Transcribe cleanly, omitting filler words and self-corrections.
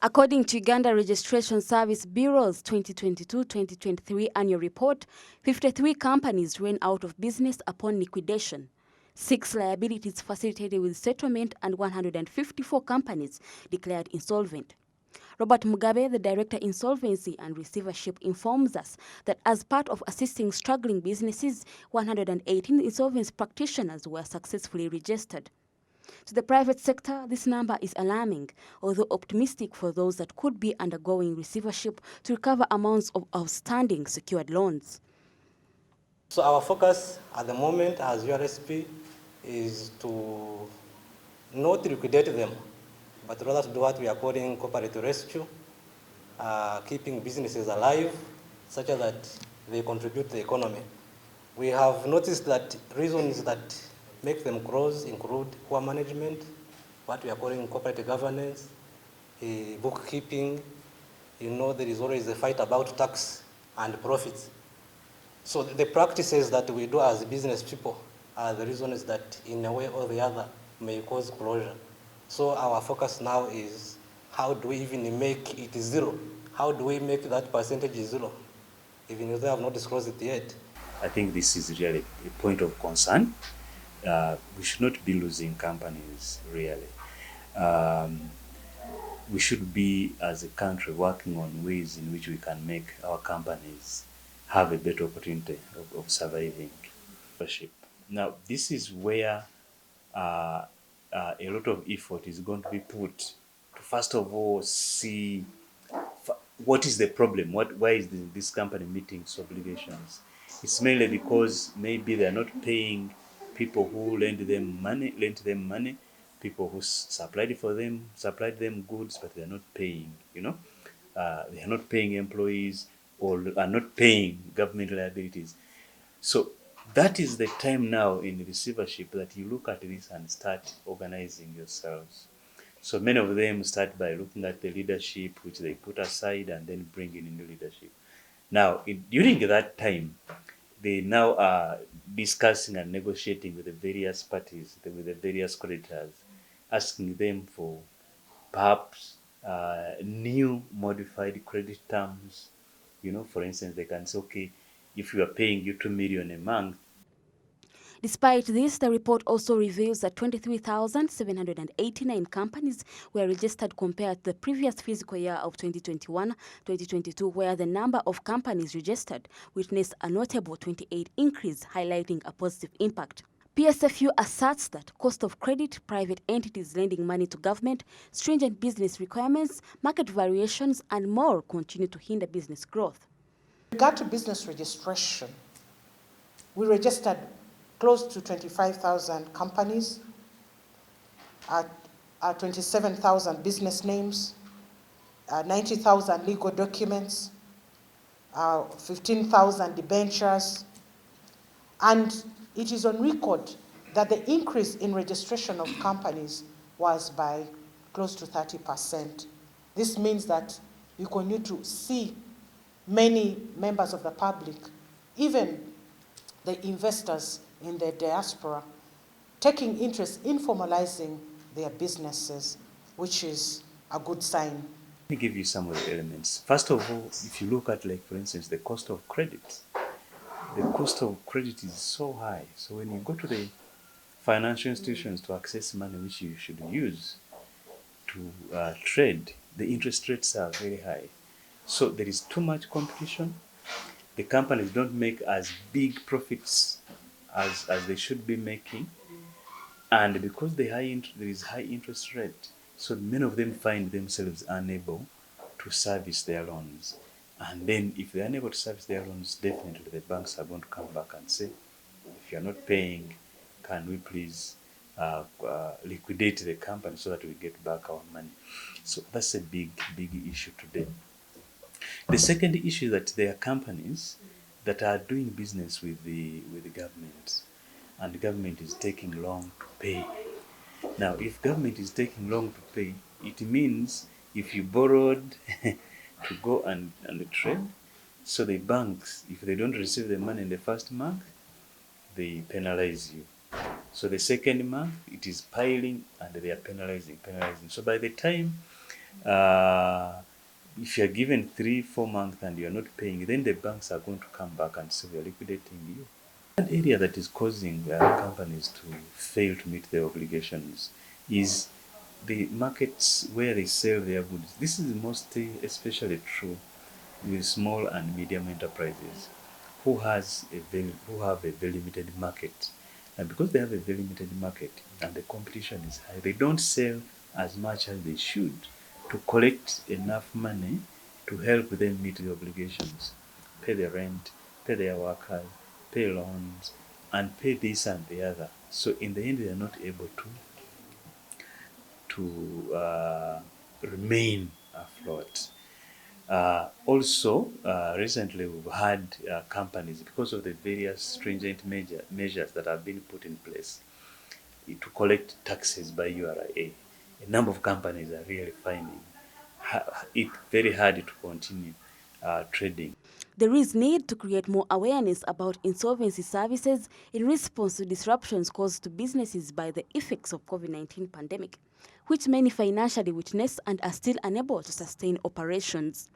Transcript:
According to Uganda Registration Service Bureau's 2022-2023 annual report, 53 companies ran out of business upon liquidation. 6 liabilities facilitated with settlement and 154 companies declared insolvent. Robert Mugabe, the Director Insolvency and Receivership, informs us that as part of assisting struggling businesses, 118 insolvency practitioners were successfully registered. To the private sector, this number is alarming, although optimistic for those that could be undergoing receivership to recover amounts of outstanding secured loans. So our focus at the moment as URSP is to not liquidate them, but rather to do what we are calling corporate rescue, keeping businesses alive such that they contribute to the economy. We have noticed that reasons that make them close include poor management, what we are calling corporate governance, bookkeeping. You know, there is always a fight about tax and profits. So the practices that we do as business people are the reasons that in a way or the other may cause closure. So our focus now is how do we even make it zero? How do we make that percentage zero? Even if they have not disclosed it yet. I think this is really a point of concern. We should not be losing companies, really. We should be, as a country, working on ways in which we can make our companies have a better opportunity of surviving. Now, this is where a lot of effort is going to be put to, first of all, see what is the problem, why is this company meeting its obligations. It's mainly because maybe they're not paying people who lent them money, people who supplied them goods, but they're not paying, they are not paying employees or are not paying government liabilities. So that is the time now in receivership that you look at this and start organizing yourselves. So many of them start by looking at the leadership, which they put aside, and then bring in new leadership. Now, during that time, they now are discussing and negotiating with the various parties, with the various creditors, asking them for perhaps new modified credit terms. For instance, they can say, okay, if you are paying you 2 million a month. Despite this, the report also reveals that 23,789 companies were registered compared to the previous fiscal year of 2021-2022, where the number of companies registered witnessed a notable 28% increase, highlighting a positive impact. PSFU asserts that cost of credit, private entities lending money to government, stringent business requirements, market variations, and more continue to hinder business growth. With regard to business registration, we registered close to 25,000 companies, 27,000 business names, 90,000 legal documents, 15,000 debentures, and it is on record that the increase in registration of companies was by close to 30%. This means that you continue to see many members of the public, even the investors in the diaspora, taking interest in formalizing their businesses, which is a good sign. Let me give you some of the elements. First of all, if you look at, for instance, the cost of credit, the cost of credit is so high. So when you go to the financial institutions to access money, which you should use to trade, the interest rates are very high. So there is too much competition. The companies don't make as big profits as they should be making. And because there is high interest rate, so many of them find themselves unable to service their loans. And then if they're unable to service their loans, definitely the banks are going to come back and say, if you're not paying, can we please liquidate the company so that we get back our money? So that's a big issue today. The second issue is that there are companies that are doing business with the government, and the government is taking long to pay. Now, if government is taking long to pay, it means if you borrowed to go and trade, so the banks, if they don't receive the money in the first month, they penalize you. So the second month, it is piling and they are penalizing. So by the time If you're given 3-4 months and you're not paying, then the banks are going to come back and say we're liquidating you. One area that is causing companies to fail to meet their obligations is the markets where they sell their goods. This is mostly, especially true with small and medium enterprises who have a very limited market. And because they have a very limited market and the competition is high, they don't sell as much as they should to collect enough money to help them meet the obligations, pay the rent, pay their workers, pay loans, and pay this and the other. So in the end, they are not able to remain afloat. Also, recently we've had companies, because of the various stringent measures that have been put in place to collect taxes by URA, a number of companies are really finding it very hard to continue trading. There is need to create more awareness about insolvency services in response to disruptions caused to businesses by the effects of COVID-19 pandemic, which many financially witnessed and are still unable to sustain operations.